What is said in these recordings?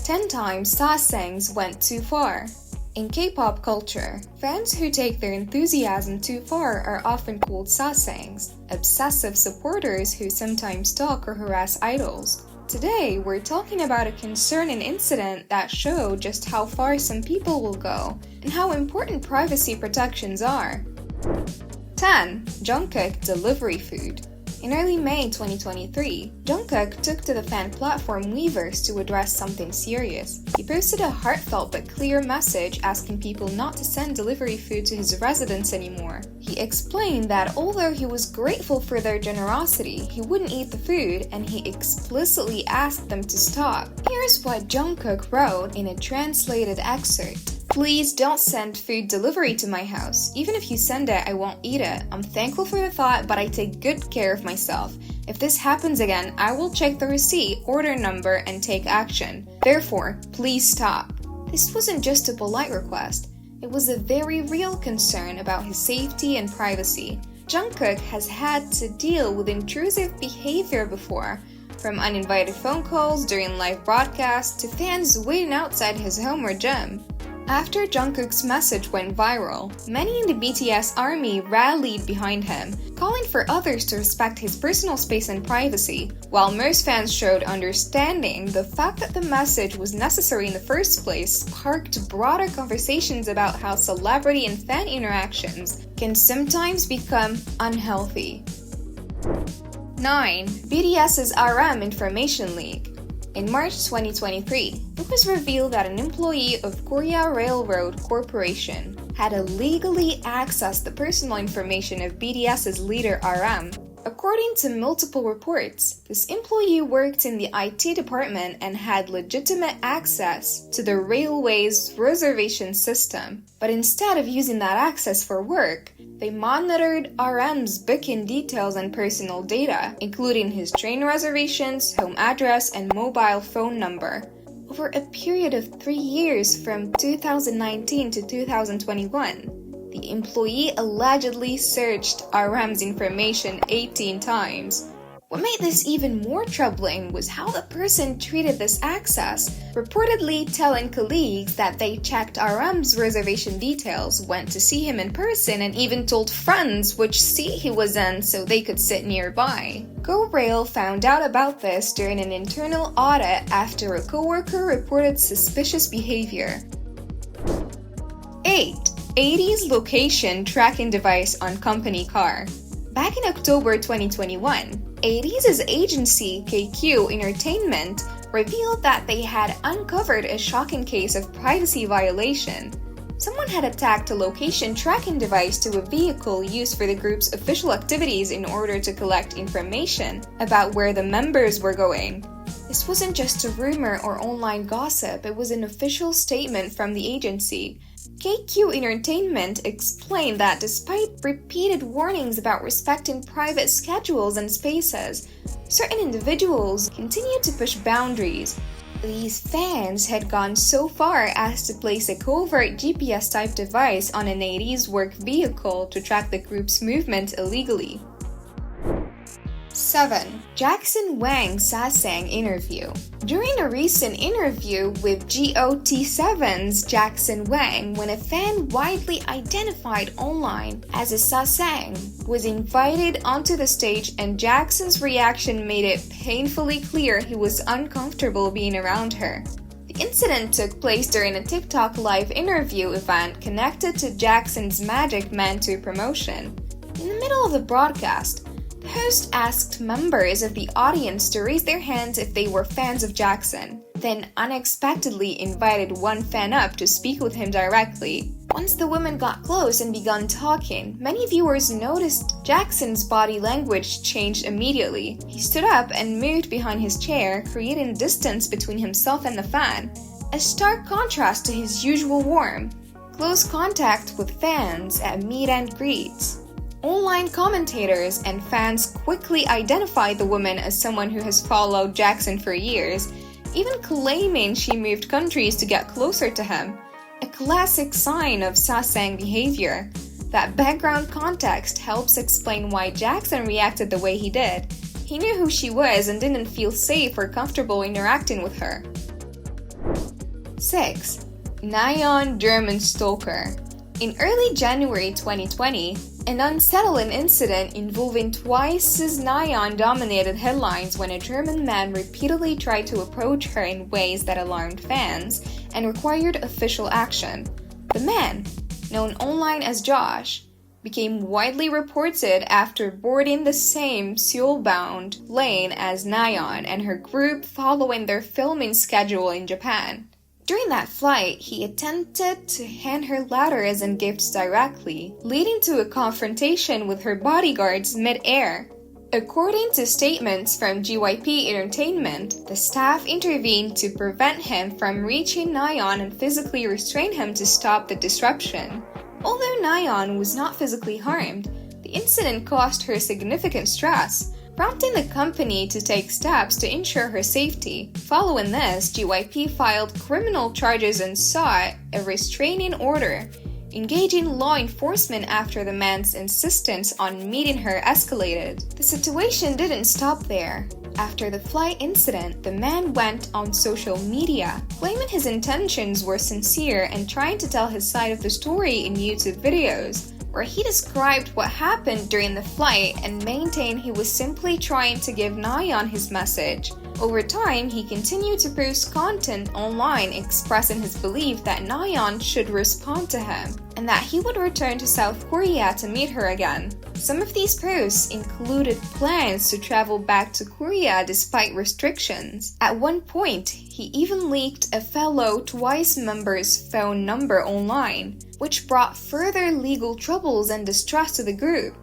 10 times Sasaengs went too far. In K-pop culture, fans who take their enthusiasm too far are often called Sasaengs, obsessive supporters who sometimes stalk or harass idols. Today, we're talking about a concerning incident that showed just how far some people will go and how important privacy protections are. 10. Jungkook delivery food. In early May 2023, Jungkook took to the fan platform Weverse to address something serious. He posted a heartfelt but clear message asking people not to send delivery food to his residence anymore. He explained that although he was grateful for their generosity, he wouldn't eat the food, and he explicitly asked them to stop. Here's what Jungkook wrote in a translated excerpt. Please don't send food delivery to my house. Even if you send it, I won't eat it. I'm thankful for the thought, but I take good care of myself. If this happens again, I will check the receipt, order number, and take action. Therefore, please stop. This wasn't just a polite request. It was a very real concern about his safety and privacy. Jungkook has had to deal with intrusive behavior before, from uninvited phone calls during live broadcasts to fans waiting outside his home or gym. After Jungkook's message went viral, many in the BTS army rallied behind him, calling for others to respect his personal space and privacy. While most fans showed understanding, the fact that the message was necessary in the first place sparked broader conversations about how celebrity and fan interactions can sometimes become unhealthy. 9. BTS's RM information leak. In March 2023, it was revealed that an employee of Korea Railroad Corporation had illegally accessed the personal information of BTS's leader RM. According to multiple reports, this employee worked in the IT department and had legitimate access to the railway's reservation system. But instead of using that access for work, they monitored RM's booking details and personal data, including his train reservations, home address, and mobile phone number. Over a period of 3 years from 2019 to 2021, the employee allegedly searched RM's information 18 times. What made this even more troubling was how the person treated this access, reportedly telling colleagues that they checked RM's reservation details, went to see him in person, and even told friends which seat he was in so they could sit nearby. GoRail found out about this during an internal audit after a coworker reported suspicious behavior. 8. Ateez location tracking device on company car. Back in October 2021, Ateez's agency, TWICE Entertainment, revealed that they had uncovered a shocking case of privacy violation. Someone had attacked a location tracking device to a vehicle used for the group's official activities in order to collect information about where the members were going. This wasn't just a rumor or online gossip, it was an official statement from the agency. TWICE Entertainment explained that despite repeated warnings about respecting private schedules and spaces, certain individuals continued to push boundaries. These fans had gone so far as to place a covert GPS-type device on an Ateez work vehicle to track the group's movement illegally. 7. Jackson Wang Sasaeng interview. During a recent interview with GOT7's Jackson Wang, when a fan widely identified online as a Sasaeng was invited onto the stage, and Jackson's reaction made it painfully clear he was uncomfortable being around her. The incident took place during a TikTok live interview event connected to Jackson's Magic Man 2 promotion. In the middle of the broadcast, the host asked members of the audience to raise their hands if they were fans of Jackson, then unexpectedly invited one fan up to speak with him directly. Once the women got close and began talking, many viewers noticed Jackson's body language changed immediately. He stood up and moved behind his chair, creating distance between himself and the fan, a stark contrast to his usual warm, close contact with fans at meet and greets. Online commentators and fans quickly identified the woman as someone who has followed Jackson for years, even claiming she moved countries to get closer to him. A classic sign of Sasaeng behavior. That background context helps explain why Jackson reacted the way he did. He knew who she was and didn't feel safe or comfortable interacting with her. 6. Nayeon German stalker. In early January 2020, an unsettling incident involving TWICE's Nayeon dominated headlines when a German man repeatedly tried to approach her in ways that alarmed fans and required official action. The man, known online as Josh, became widely reported after boarding the same Seoul-bound plane as Nayeon and her group following their filming schedule in Japan. During that flight, he attempted to hand her letters and gifts directly, leading to a confrontation with her bodyguards mid-air. According to statements from JYP Entertainment, the staff intervened to prevent him from reaching Nayeon and physically restrain him to stop the disruption. Although Nayeon was not physically harmed, the incident caused her significant stress, prompting the company to take steps to ensure her safety. Following this, JYP filed criminal charges and sought a restraining order, engaging law enforcement after the man's insistence on meeting her escalated. The situation didn't stop there. After the flight incident, the man went on social media, claiming his intentions were sincere and trying to tell his side of the story in YouTube videos, where he described what happened during the flight and maintained he was simply trying to give Nayeon his message. Over time, he continued to post content online expressing his belief that Nayeon should respond to him and that he would return to South Korea to meet her again. Some of these posts included plans to travel back to Korea despite restrictions. At one point, he even leaked a fellow TWICE member's phone number online, which brought further legal troubles and distress to the group.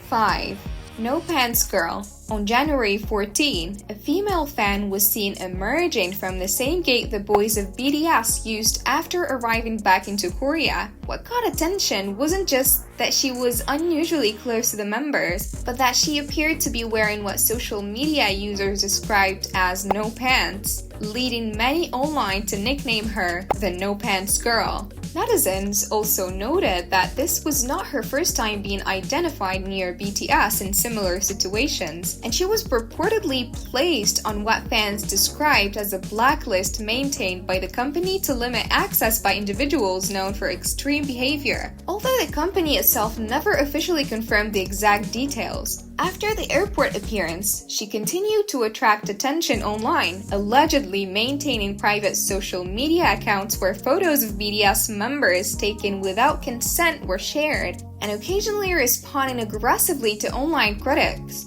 5. No Pants Girl. On January 14, a female fan was seen emerging from the same gate the boys of BTS used after arriving back into Korea. What caught attention wasn't just that she was unusually close to the members, but that she appeared to be wearing what social media users described as no pants, leading many online to nickname her the No Pants Girl. Netizens also noted that this was not her first time being identified near BTS in similar situations, and she was purportedly placed on what fans described as a blacklist maintained by the company to limit access by individuals known for extreme behavior. Although the company itself never officially confirmed the exact details, after the airport appearance, she continued to attract attention online, allegedly maintaining private social media accounts where photos of BTS members taken without consent were shared, and occasionally responding aggressively to online critics.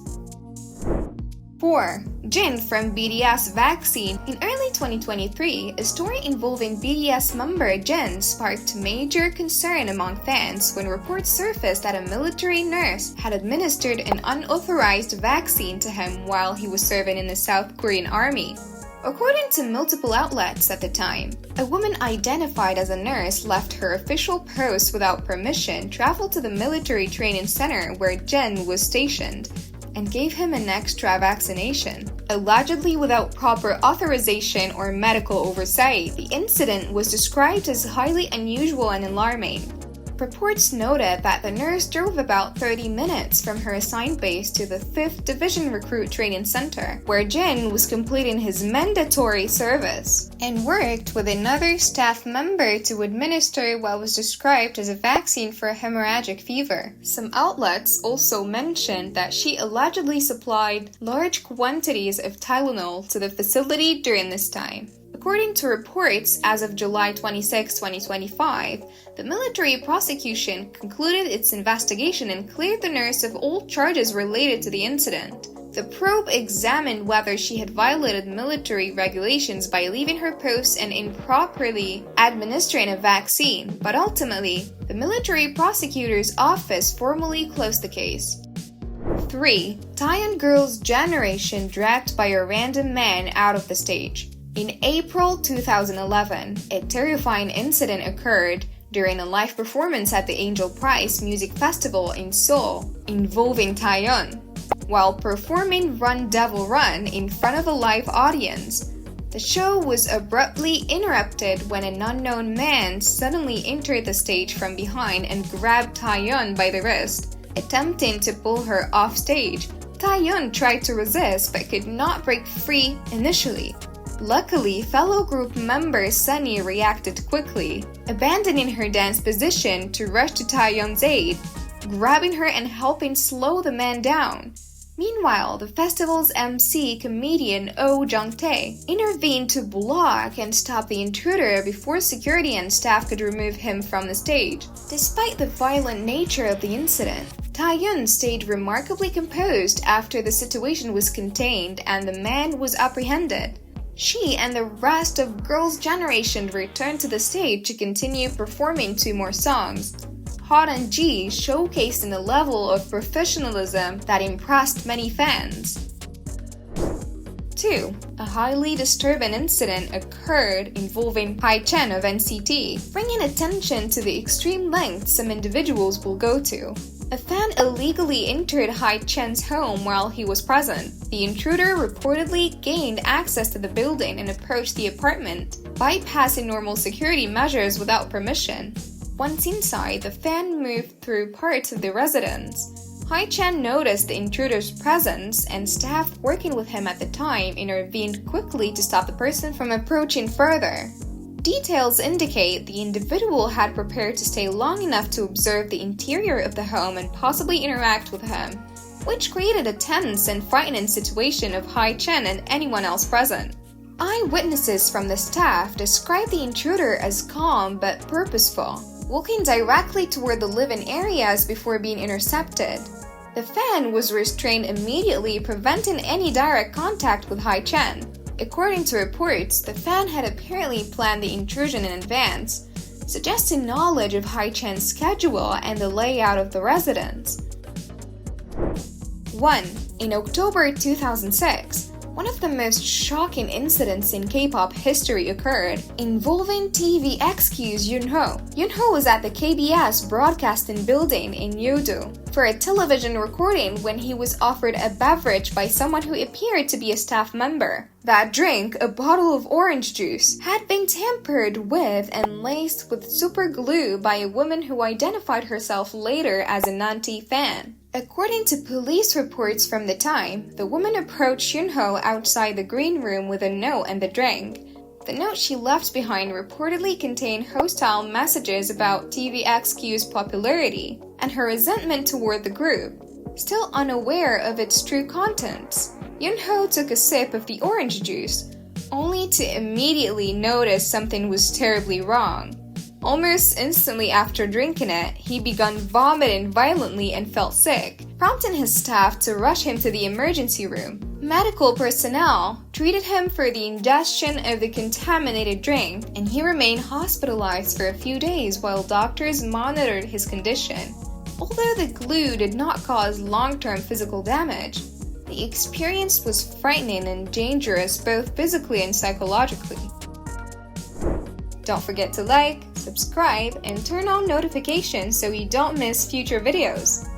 4. Jin from BTS vaccine. In early 2023, a story involving BTS member Jin sparked major concern among fans when reports surfaced that a military nurse had administered an unauthorized vaccine to him while he was serving in the South Korean army. According to multiple outlets at the time, a woman identified as a nurse left her official post without permission, traveled to the military training center where Jin was stationed, and gave him an extra vaccination. Allegedly without proper authorization or medical oversight, the incident was described as highly unusual and alarming. Reports noted that the nurse drove about 30 minutes from her assigned base to the 5th Division Recruit Training Center, where Jin was completing his mandatory service, and worked with another staff member to administer what was described as a vaccine for hemorrhagic fever. Some outlets also mentioned that she allegedly supplied large quantities of Tylenol to the facility during this time. According to reports, as of July 26, 2025, the military prosecution concluded its investigation and cleared the nurse of all charges related to the incident. The probe examined whether she had violated military regulations by leaving her post and improperly administering a vaccine, but ultimately, the military prosecutor's office formally closed the case. 3. Tayeon girl's generation dragged by a random man out of the stage. In April 2011, a terrifying incident occurred during a live performance at the Angel Prize Music Festival in Seoul, involving Tayeon. While performing Run Devil Run in front of a live audience, the show was abruptly interrupted when an unknown man suddenly entered the stage from behind and grabbed Tayeon by the wrist, attempting to pull her off stage. Tayeon tried to resist but could not break free initially. Luckily, fellow group member Sunny reacted quickly, abandoning her dance position to rush to Tayeon's aid, grabbing her and helping slow the man down. Meanwhile, the festival's MC comedian Oh Jung-tae intervened to block and stop the intruder before security and staff could remove him from the stage. Despite the violent nature of the incident, Tayeon stayed remarkably composed after the situation was contained and the man was apprehended. She and the rest of Girls' Generation returned to the stage to continue performing 2 more songs. Hot and G showcased a level of professionalism that impressed many fans. 2. A highly disturbing incident occurred involving Heachan of NCT, bringing attention to the extreme lengths some individuals will go to. A fan illegally entered Heachan's home while he was present. The intruder reportedly gained access to the building and approached the apartment, bypassing normal security measures without permission. Once inside, the fan moved through parts of the residence. Heachan noticed the intruder's presence, and staff working with him at the time intervened quickly to stop the person from approaching further. Details indicate the individual had prepared to stay long enough to observe the interior of the home and possibly interact with him, which created a tense and frightening situation of Heachan and anyone else present. Eyewitnesses from the staff described the intruder as calm but purposeful, walking directly toward the living areas before being intercepted. The fan was restrained immediately, preventing any direct contact with Heachan. According to reports, the fan had apparently planned the intrusion in advance, suggesting knowledge of Heachan's schedule and the layout of the residence. 1. In October 2006, one of the most shocking incidents in K-pop history occurred, involving TVXQ's Yunho. Yunho was at the KBS broadcasting building in Yeouido for a television recording when he was offered a beverage by someone who appeared to be a staff member. That drink, a bottle of orange juice, had been tampered with and laced with super glue by a woman who identified herself later as a Nanti fan. According to police reports from the time, the woman approached Yunho outside the green room with a note and the drink. The note she left behind reportedly contained hostile messages about TVXQ's popularity and her resentment toward the group. Still unaware of its true contents, Yunho took a sip of the orange juice, only to immediately notice something was terribly wrong. Almost instantly after drinking it, he began vomiting violently and felt sick, prompting his staff to rush him to the emergency room. Medical personnel treated him for the ingestion of the contaminated drink, and he remained hospitalized for a few days while doctors monitored his condition. Although the glue did not cause long-term physical damage, the experience was frightening and dangerous both physically and psychologically. Don't forget to like, subscribe, and turn on notifications so you don't miss future videos.